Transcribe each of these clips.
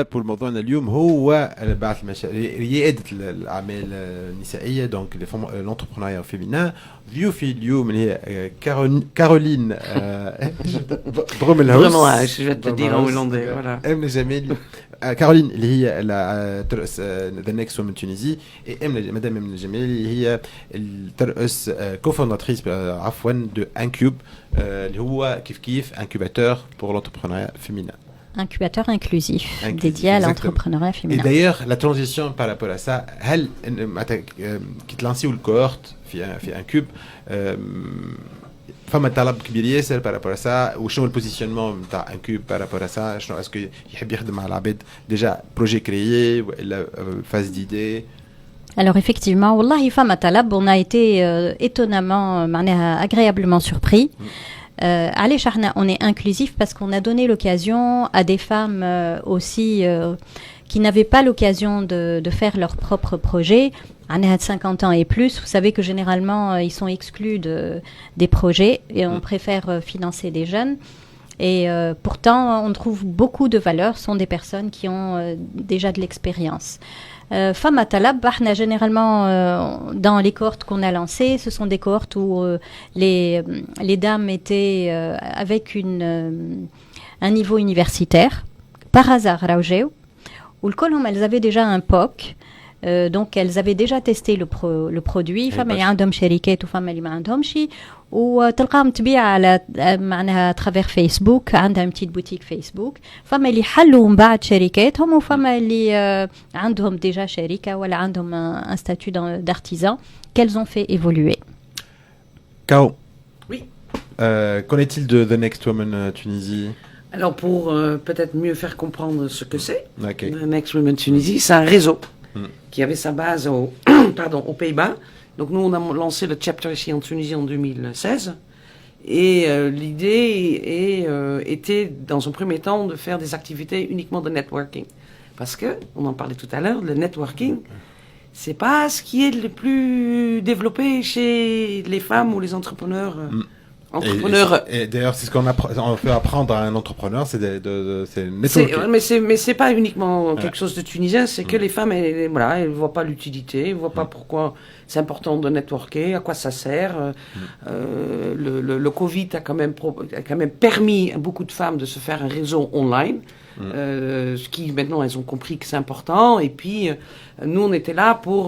pour موضوعنا اليوم هو بعث ريادة الأعمال النسائية دونك l'entrepreneuriat féminin. ضيوفي اليوم اللي هي كارولين برملهاوس. Je vais te dire en hollandais. Voilà. أمنة جميل. كارولين اللي هي ترأس The Next Women Tunisie et مدام أمنة جميل اللي هي ترأس cofondatrice عفوا de Incube اللي هو كيف incubateur pour l'entrepreneuriat féminin. Incubateur inclusif dédié à l'entrepreneuriat féminin. Et d'ailleurs, la transition par rapport à ça, هل كي تلانسيو الكورت في انكوب فما طلب كبير ياسر par rapport à ça وشنو البوزيشنمون نتاع انكوب par rapport à ça شنو اسكو يحب يخدم مع العباد ديجا بروجي كريي ولا phase d'idée. Alors effectivement, wallahi fama talab, on a été étonnamment agréablement surpris. Allez, on est inclusif parce qu'on a donné l'occasion à des femmes aussi qui n'avaient pas l'occasion de faire leur propre projet, à 50 ans et plus. Vous savez que généralement, ils sont exclus des projets et on préfère financer des jeunes. Et pourtant, on trouve beaucoup de valeur, ce sont des personnes qui ont déjà de l'expérience. Femme à Talab, généralement dans les cohortes qu'on a lancées, ce sont des cohortes où les dames étaient avec un niveau universitaire. Par hasard, où elles avaient déjà un POC. Donc elles avaient déjà testé le produit. Femmes اللي عندهم شركات وفما اللي ما عندهمش وتلقاهم تبيع على معناها ترافير فيسبوك عندها petite بوتيك فيسبوك. فما اللي حلوا من بعد شركاتهم وفما اللي عندهم ديجا شركة ولا عندهم un statut d'artisan qu'elles ont fait évoluer. Kao. Oui. Qu'en est-il de The Next Women Tunisie? Alors pour peut-être mieux faire comprendre ce que c'est, okay. The Next Women Tunisie, c'est un réseau qui avait sa base aux Pays-Bas. Donc nous, on a lancé le chapter ici en Tunisie en 2016. Et l'idée était, dans un premier temps, de faire des activités uniquement de networking. Parce que, on en parlait tout à l'heure, le networking, c'est pas ce qui est le plus développé chez les femmes ou les entrepreneurs. Et d'ailleurs, c'est ce on peut apprendre à un entrepreneur, c'est mais c'est pas uniquement quelque chose de tunisien, c'est que les femmes, elles voient pas l'utilité, elles voient pas pourquoi c'est important de networker, à quoi ça sert. Le Covid a quand même permis à beaucoup de femmes de se faire un réseau online. Ce qui maintenant elles ont compris que c'est important et puis nous on était là pour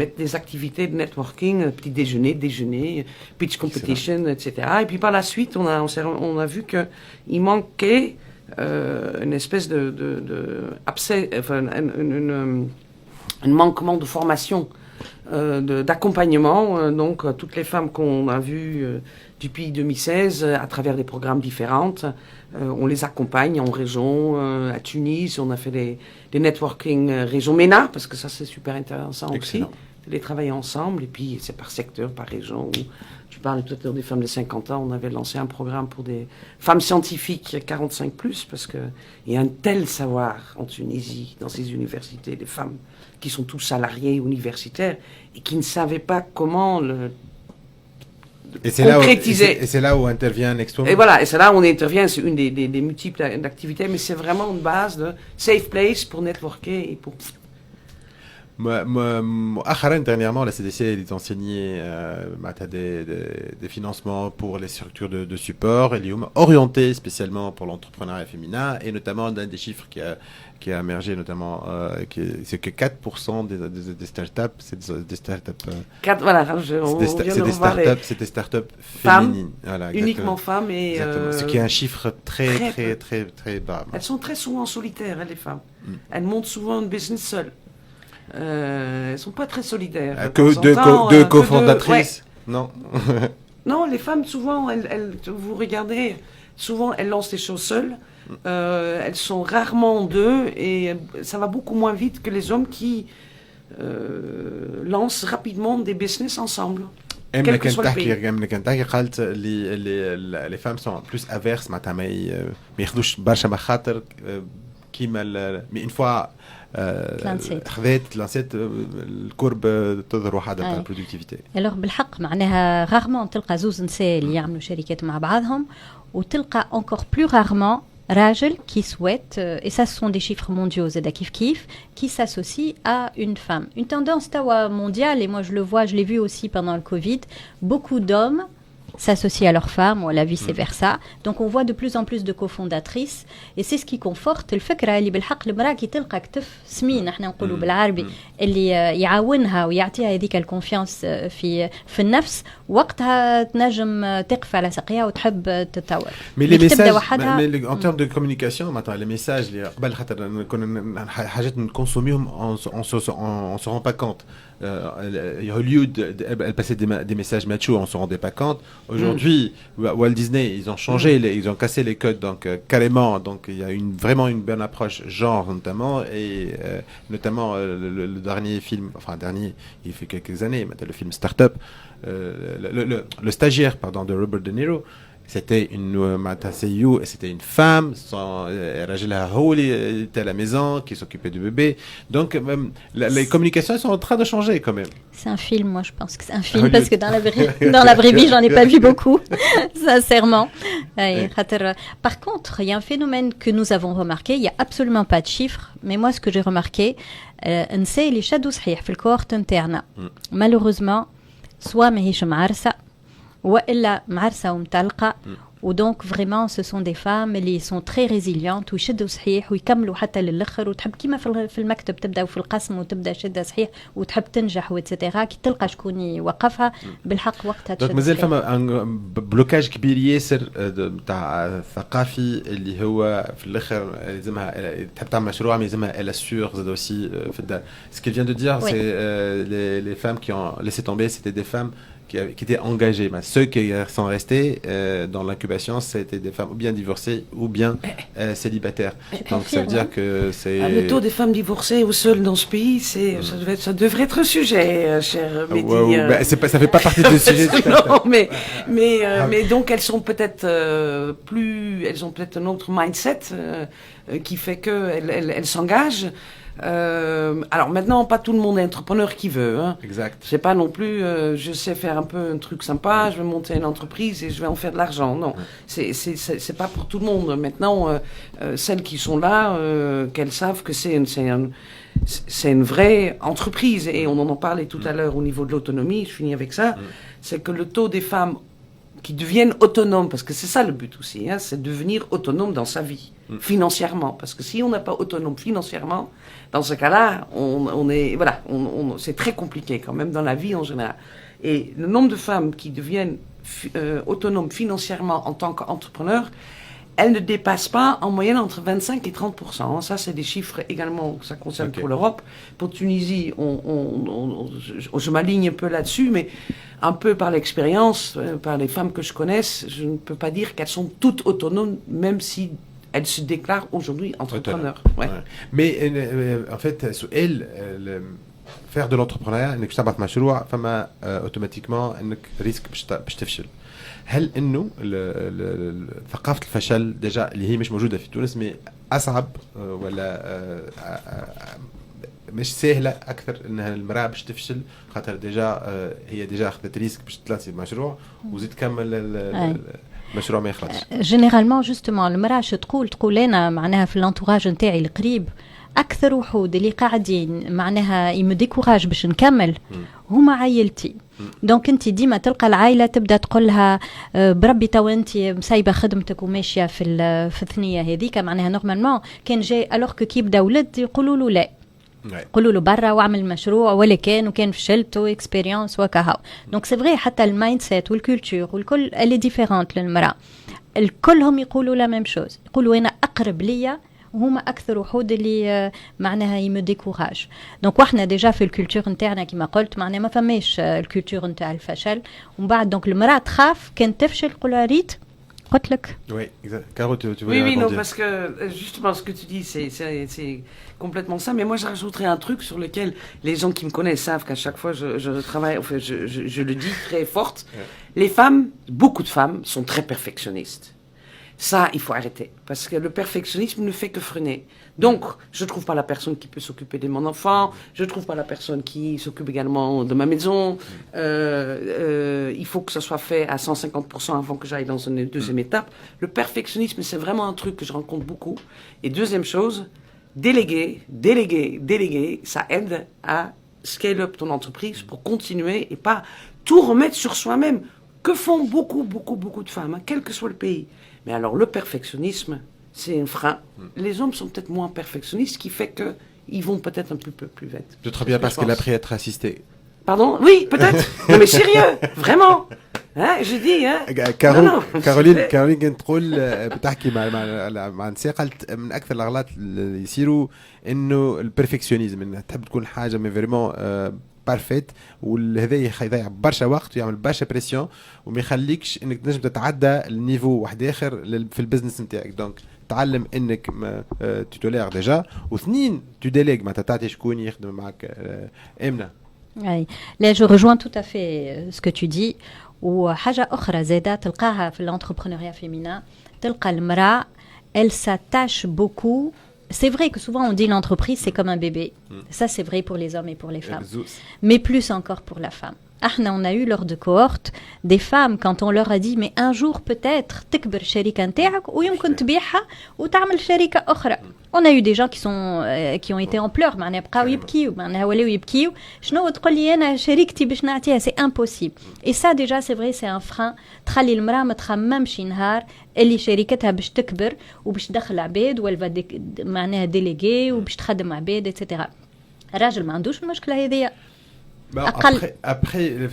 mettre des activités de networking, petit déjeuner, pitch competition, etc. Et puis par la suite on a vu que il manquait une espèce de un manquement de formation, d'accompagnement. Donc toutes les femmes qu'on a vues depuis 2016 à travers des programmes différents. On les accompagne en région, à Tunis, on a fait des networking région MENA, parce que ça c'est super intéressant. Excellent. Aussi, de les travailler ensemble, et puis c'est par secteur, par région. Tu parlais tout à l'heure des femmes de 50 ans, on avait lancé un programme pour des femmes scientifiques 45+, parce qu'il y a un tel savoir en Tunisie, dans ces universités, des femmes qui sont tous salariées universitaires, et qui ne savaient pas comment concrétiser. Et c'est là où intervient Next Women. Et voilà, et c'est là où on intervient, c'est une des multiples activités, mais c'est vraiment une base de safe place pour networker et pour... Dernièrement, la CDC a enseigné des financements pour les structures de support orientés spécialement pour l'entrepreneuriat féminin et notamment d'un des chiffres qui a émergé notamment c'est que 4% des startups c'est des startups c'est des startups féminines, voilà, uniquement femmes et ce qui est un chiffre très bas. Elles sont très souvent solitaires, les femmes. Elles montent souvent une business seules. Elles sont pas très solidaires. Que deux cofondatrices, non. Non, les femmes souvent, vous regardez, souvent elles lancent les choses seules. Elles sont rarement deux et ça va beaucoup moins vite que les hommes qui lancent rapidement des business ensemble. Quel que soit le pays. Les femmes sont plus averses, mais une fois خذيت لانسيت الكرب تظهر وحدها على البرودكتيفيتي. alors بالحق معناها rarement تلقى زوز نساء اللي يعملوا شركات مع بعضهم وتلقى encore plus rarement Rajel qui souhaite, et ça ce sont des chiffres mondiaux, Zeda Kif Kif, qui s'associe à une femme. Une tendance tawa mondiale, et moi je le vois, je l'ai vu aussi pendant le Covid, beaucoup d'hommes s'associent à leurs femmes ou à la vice-versa. Donc on voit de plus en plus de cofondatrices et c'est ce qui conforte الفكرة اللي بالحق المرأة كي تلقى كتف سمين احنا نقولوا بالعربي اللي يعاونها ويعطيها هذيك الكونفيانس في النفس وقتها تنجم تقف على ساقيها وتحب تتطور. Mais les messages, en termes de communication, maintenant les messages اللي قبل خاطر حاجات نكونسوميهم on se rend pas compte. Hollywood, elle passait des messages machos, on se rendait pas compte. Aujourd'hui, Walt Disney, ils ont changé, ils ont cassé les codes, donc carrément. Donc il y a vraiment une bonne approche genre notamment, et notamment le dernier film, enfin dernier, il fait quelques années, le film Startup, le stagiaire, pardon, de Robert De Niro. C'était c'était une femme, Rajela Houli était à la maison, qui s'occupait du bébé. Donc, les communications elles sont en train de changer quand même. C'est un film, moi je pense que c'est un film, parce que dans la vraie vie, j'en ai pas vu beaucoup, sincèrement. Par contre, il y a un phénomène que nous avons remarqué, il n'y a absolument pas de chiffres, mais moi ce que j'ai remarqué, c'est les shadows صحيح في الكورت نتاعنا. Malheureusement, soit ماهيش معرسة وإلا معرسة ومطلقة ودونك فريمون سو سون دي فام اللي سون تري ريزيليونت ويشدوا صحيح ويكملوا حتى للاخر وتحب كيما في المكتب تبدا وفي القسم وتبدا شده صحيح وتحب تنجح واتسيتيرا كي تلقى شكون يوقفها بالحق وقتها تشد. دونك مازال فما ان بلوكاج كبير ياسر تاع الثقافي اللي هو في الاخر لازمها تحب تعمل مشروع لازمها elle assure زاد aussi في الدار. Ce qu'elle vient de dire c'est les femmes qui ont laissé tomber c'était des femmes qui étaient engagés. Mais ceux qui sont restés dans l'incubation, c'était des femmes ou bien divorcées ou bien célibataires. Donc ça veut dire que c'est... Le taux des femmes divorcées ou seules dans ce pays, ça devrait être un sujet, cher Mehdi. Ça fait pas partie du sujet. Non, mais donc elles sont peut-être elles ont peut-être un autre mindset qui fait qu'elles s'engagent. Alors maintenant, pas tout le monde est entrepreneur qui veut. Hein. Exact. C'est pas non plus, je sais faire un peu un truc sympa, je vais monter une entreprise et je vais en faire de l'argent. Non, c'est pas pour tout le monde. Maintenant, celles qui sont là, qu'elles savent que c'est une vraie entreprise et on en parlait tout à l'heure au niveau de l'autonomie. Je finis avec ça. C'est que le taux des femmes qui deviennent autonomes, parce que c'est ça le but aussi, hein, c'est de devenir autonome dans sa vie, financièrement. Parce que si on n'est pas autonome financièrement, dans ce cas-là, c'est très compliqué quand même dans la vie en général. Et le nombre de femmes qui deviennent autonomes financièrement en tant qu'entrepreneurs, elles ne dépassent pas en moyenne entre 25 et 30%. Ça, c'est des chiffres également, ça concerne pour l'Europe. Pour Tunisie, je m'aligne un peu là-dessus, mais un peu par l'expérience, par les femmes que je connaisse, je ne peux pas dire qu'elles sont toutes autonomes, même si elles se déclarent aujourd'hui entrepreneurs. Ouais. Mais en fait, faire de l'entrepreneuriat, انك تعمل مشروع فما automatiquement انك ريسك باش تفشل. هل انه ثقافه الفشل ديجا اللي هي مش موجوده في تونس مي اصعب ولا مش سهله اكثر انها المراه باش تفشل خاطر ديجا هي ديجا اخذت ريسك باش تلاصي المشروع وزيد تكمل المشروع ما يخلصش. جينيرالمون جوستومون المراه تقول انا معناها في الانتوراج نتاعي القريب اكثر وحود اللي قاعدين معناها يمديكوراج باش نكمل هما عائلتي. دونك انت ديما تلقى العائله تبدا تقول لها بربي تو انت مسايبه خدمتك وماشيه في الثنيه هذيك معناها نورمالمون كان جاي الوغ كي يبدا ولد يقولوا له لا يقولوا له برا واعمل مشروع ولا وكان فشلت واكسبيريونس وكهو. دونك سي فري حتى المايند سيت والكولتور والكل اللي ديفيرونت للمراه الكلهم يقولوا لا ميم شوز يقولوا انا اقرب ليا وهما اكثر وحود اللي معناها يمو ديكوراج. دونك واحنا ديجا في الكولتور نتاعنا كما قلت معناها ما فماش الكولتور نتاع الفشل ومن بعد دونك المراه تخاف كان تفشل قولها ريت قلت لك. Oui, exact. Caro, tu voulais oui, non, dire. parce que justement ce que tu dis, c'est complètement ça. Mais moi, je rajouterais un truc sur lequel les gens qui me connaissent savent qu'à chaque fois je travaille, enfin, je le dis très forte. Les femmes, beaucoup de femmes, sont très perfectionnistes. Ça, il faut arrêter. Parce que le perfectionnisme ne fait que freiner. Donc, je trouve pas la personne qui peut s'occuper de mon enfant, je trouve pas la personne qui s'occupe également de ma maison. Il faut que ça soit fait à 150% avant que j'aille dans une deuxième étape. Le perfectionnisme, c'est vraiment un truc que je rencontre beaucoup. Et deuxième chose, déléguer, ça aide à scale up ton entreprise pour continuer et pas tout remettre sur soi-même. Que font beaucoup de femmes, hein, quel que soit le pays. Mais alors, le perfectionnisme, c'est un frein. Les hommes sont peut-être moins perfectionnistes, ce qui fait qu'ils vont peut-être un peu plus vite. Peut-être bien parce qu'elle a appris à être assistée. Pardon? Oui, peut-être. Non, mais sérieux, vraiment. Hein, je dis, hein. كارولين كانت تقول بتحكي مع نساء، قالت من اكثر الاغلاط اللي يصيروا انه البرفكشنزم، انها تحب تكون حاجه مي فريمون بارفيت، وهذا يضيع برشا وقت ويعمل برشا بريسيون وما يخليكش انك تنجم تتعدى النيفو واحد اخر في البزنس نتاعك. دونك تعلم انك تولير ديجا، واثنين تديليغ معناتها تعطي شكون يخدم معك. امنه. Oui. Là, je rejoins tout à fait ce que tu dis. وحاجة أخرى زادة تلقاها في l'entrepreneuriat féminin, تلقى المرأة, elle s'attache beaucoup. C'est vrai que souvent on dit l'entreprise c'est comme un bébé. Ça c'est vrai pour les hommes et pour les femmes. Mais plus encore pour la femme. On a eu lors de cohortes des femmes quand on leur a dit mais un jour peut-être تكبر الشركة نتاعك ويمكن تبيعها وتعمل شركة أخرى. On a eu des gens qui ont été en pleurs, معناها بقاو يبكيو، معناها ولاو يبكيو، شنو تقول لي أنا شريكتي باش نعطيها، c'est impossible. Et ça déjà c'est vrai c'est un frein. تخلي المرأة ما تخممش نهار اللي شركتها باش تكبر وباش تدخل عباد ولا معناها ديليغي وباش تخدم عباد etc. الراجل ما عندوش المشكلة هذيا. ابخي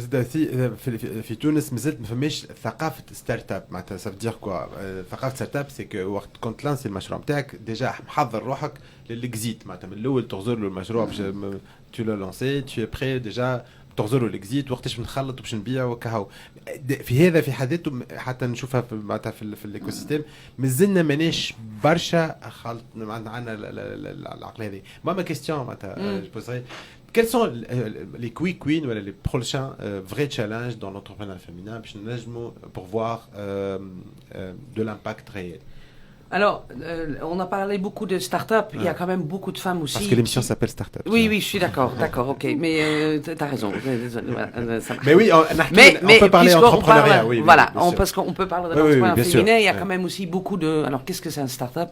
في تونس مازالت ما فماش ثقافه ستارت اب. معناتها سا فدير كوا ثقافه ستارت اب سي كو وقت كنت تلانسي المشروع نتاعك ديجا محضر روحك للاكزيت. معناتها من الاول تغزر له المشروع باش تو لو لونسي تو بري ديجا تغزر له الاكزيت وقتاش بنخلط وباش نبيع وكهو. في هذا في حد ذاته حتى نشوفها معناتها في الايكو سيستيم مازلنا ماناش برشا خلط عندنا العقل هذه. ما كيستيون معناتها quels sont les quick wins ou les prochains vrais challenges dans l'entrepreneuriat féminin pour voir de l'impact réel? Alors, on a parlé beaucoup de start-up. Il y a quand même beaucoup de femmes aussi. Parce que l'émission s'appelle Start-up. Oui, je suis d'accord, ok. Mais t'as raison. Mais oui, on peut parler entrepreneuriat. Oui, voilà, parce qu'on peut parler de l'entrepreneuriat féminin. Il y a quand même aussi beaucoup de. Alors, qu'est-ce que c'est un start-up?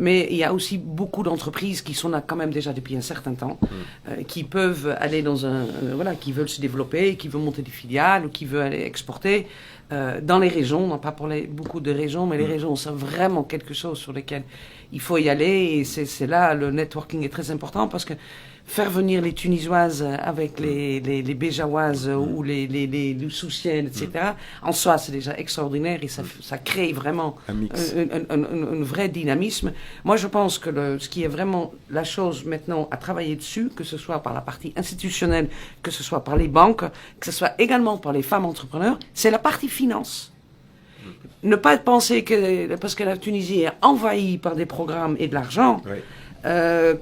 Mais il y a aussi beaucoup d'entreprises qui sont là quand même déjà depuis un certain temps, qui peuvent aller dans qui veulent se développer, qui veulent monter des filiales ou qui veulent aller exporter. Dans les régions, on n'a pas parlé beaucoup de régions, mais les régions sont vraiment quelque chose sur lesquels il faut y aller, et c'est là le networking est très important, parce que faire venir les Tunisoises avec les Béjaouaises ou les Soussiennes, etc., en soi c'est déjà extraordinaire, et ça crée vraiment un vrai dynamisme. Moi je pense que ce qui est vraiment la chose maintenant à travailler dessus, que ce soit par la partie institutionnelle, que ce soit par les banques, que ce soit également par les femmes entrepreneurs, c'est la partie finance. Ne pas penser que parce que la Tunisie est envahie par des programmes et de l'argent,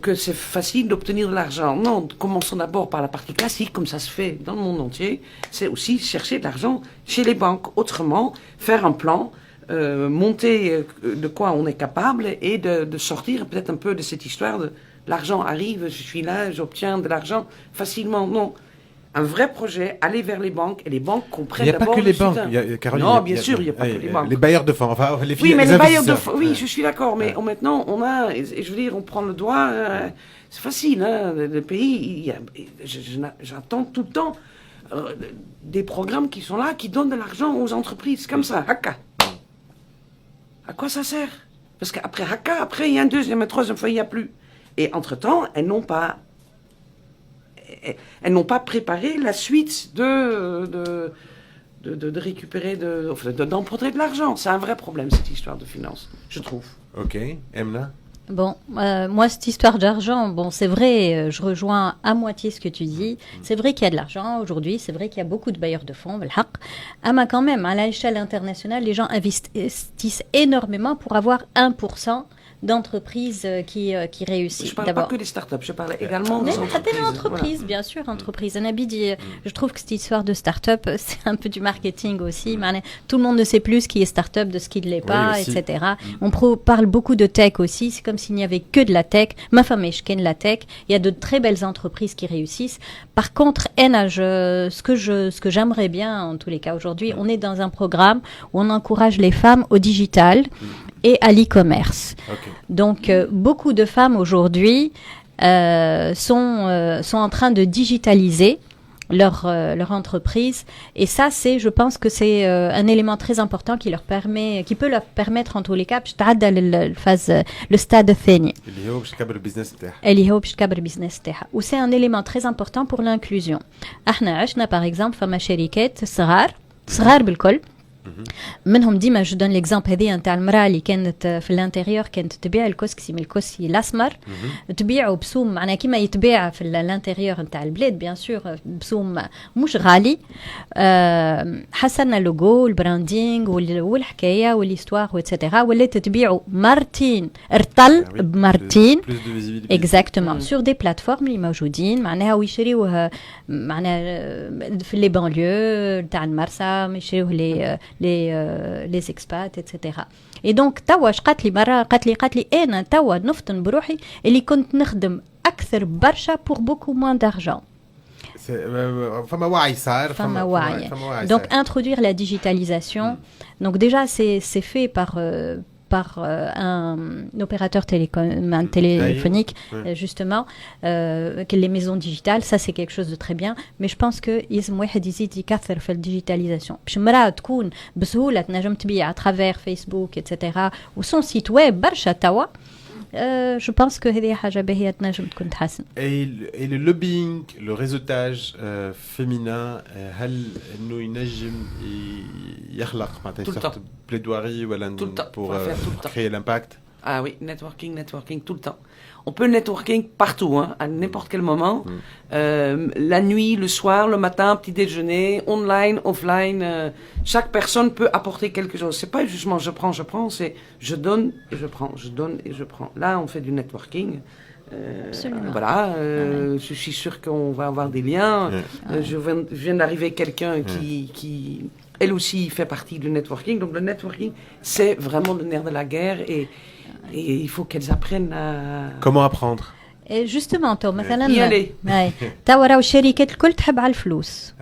que c'est facile d'obtenir de l'argent. Non, commençons d'abord par la partie classique, comme ça se fait dans le monde entier. C'est aussi chercher de l'argent chez les banques. Autrement, faire un plan, monter de quoi on est capable, et de sortir peut-être un peu de cette histoire de l'argent arrive, je suis là, j'obtiens de l'argent facilement. Non. Un vrai projet, aller vers les banques, et les banques comprennent d'abord. Il n'y a pas que les banques, Caroline. Non, bien sûr, il n'y a pas que les banques. Les bailleurs de fonds, enfin, oui, mais les bailleurs de fonds, oui, je suis d'accord, mais maintenant, on a, et je veux dire, on prend le doigt, c'est facile, hein, le pays, j'attends tout le temps des programmes qui sont là, qui donnent de l'argent aux entreprises, comme ça, Haka. À quoi ça sert? Parce qu'après Haka, après, il y a un deuxième, un troisième fois, il n'y a plus. Et entre-temps, elles n'ont pas préparé la suite de récupérer, d'emporter de l'argent. C'est un vrai problème, cette histoire de finance, je trouve. Ok, Emna? Bon, moi, cette histoire d'argent, c'est vrai, je rejoins à moitié ce que tu dis. C'est vrai qu'il y a de l'argent aujourd'hui, c'est vrai qu'il y a beaucoup de bailleurs de fonds, mais quand même, à l'échelle internationale, les gens investissent énormément pour avoir 1% d'entreprises qui réussissent. Je ne parle pas que des startups, je parle également des entreprises. Bien sûr, entreprises. Je trouve que cette histoire de start-up, c'est un peu du marketing aussi. Tout le monde ne sait plus ce qui est start-up de ce qui ne l'est pas, etc. On parle beaucoup de tech aussi. C'est comme s'il n'y avait que de la tech. Ma femme est de la tech. Il y a de très belles entreprises qui réussissent. Par contre, ce que j'aimerais bien, en tous les cas aujourd'hui, on est dans un programme où on encourage les femmes au digital et à l'e-commerce. Donc, beaucoup de femmes aujourd'hui sont en train de digitaliser leur entreprise, et ça, je pense que c'est un élément très important qui peut leur permettre en tous les cas le stade الثاني اللي هو باش تكبر البيزنس تاعها. و c'est un élément très important pour l'inclusion. احنا عشنا par exemple فما شركات صغار بالكل منهم ديما جو دون ليكزامبل هذه نتاع المراه اللي كانت في الانتيريور كانت تبيع الكسكسي من الكسكسي الاسمر تبيعه بسوم معناها كيما يتباع في الانتيريور نتاع البلاد بيان سور بسوم مش غالي. حسنا اللوغو البراندينغ والحكايه والهيستوار واتسيتيرا ولات تبيعه مرتين ارطل بمرتين اكزاكتومون سور دي بلاتفورم اللي موجودين معناها ويشريوه معناها في لي بانليو تاع المرسى يشريوه les expats, etc. Et donc, توا قالت لي مرة قالت لي أنا توا نفطن بروحي اللي كنت نخدم أكثر برشا pour beaucoup moins d'argent. فما وعي صار. فما وعي. Donc, introduire la digitalisation. Donc déjà, c'est fait par un opérateur téléphonique, justement, que les maisons digitales, ça c'est quelque chose de très bien, mais je pense que يلزم واحد يزيد يكثر في الديجيتاليزاسيون باش مرأة تكون بسهولة تنجم تبيع à travers Facebook, etc. ou son site web برشا توا. Je pense que هذه حاجة باهية تنجم تكون تحسن. Et le lobbying, le réseautage féminin, هل إنه ينجم يخلق معناتها plaidoirie pour créer l'impact? Ah oui, networking tout le temps. On peut networking partout, hein, à n'importe quel moment. La nuit, le soir, le matin, petit déjeuner, online, offline. Chaque personne peut apporter quelque chose. C'est pas justement je prends, c'est je donne et je prends, je donne et je prends. Là, on fait du networking. Voilà, je suis sûr qu'on va avoir des liens. Je viens d'arriver quelqu'un qui elle aussi fait partie du networking. Donc le networking, c'est vraiment le nerf de la guerre et il faut qu'elles apprennent à... Comment apprendre? justement تو مثلا y aller. تو راهو الشركات الكل تحب على الفلوس.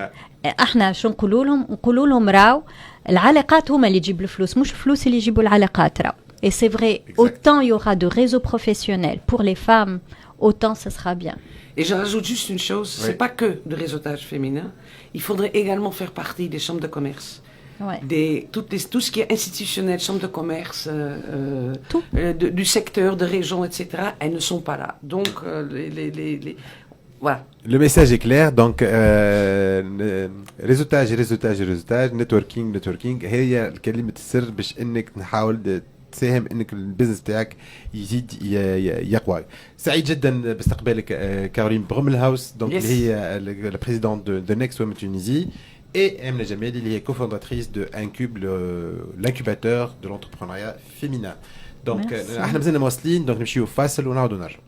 احنا شو نقولوا لهم راهو العلاقات هما اللي يجيبوا الفلوس مش الفلوس اللي يجيبوا العلاقات راهو. Et c'est vrai, autant il y aura de réseaux professionnels pour les femmes, autant ce sera bien. Et je rajoute juste une chose, c'est pas que de réseautage féminin, il faudrait également faire partie des chambres de commerce. Tout ce qui est institutionnel, chambres de commerce, du secteur, de région, etc., elles ne sont pas là. Donc, voilà. Le message est clair, donc réseautage, networking هي كلمة السر باش انك نحاول تساهم انك البيزنس تاعك يزيد يقوى. سعيد جدا باستقبالك كارولين بروملهاوس دونك اللي هي la présidente de Next Women Tunisie et Emna Jameli اللي هي cofondatrice de Incube, l'incubateur de l'entrepreneuriat féminin. Donc احنا مازلنا مواصلين دونك نمشيو فاصل ونعاودوا نرجعوا.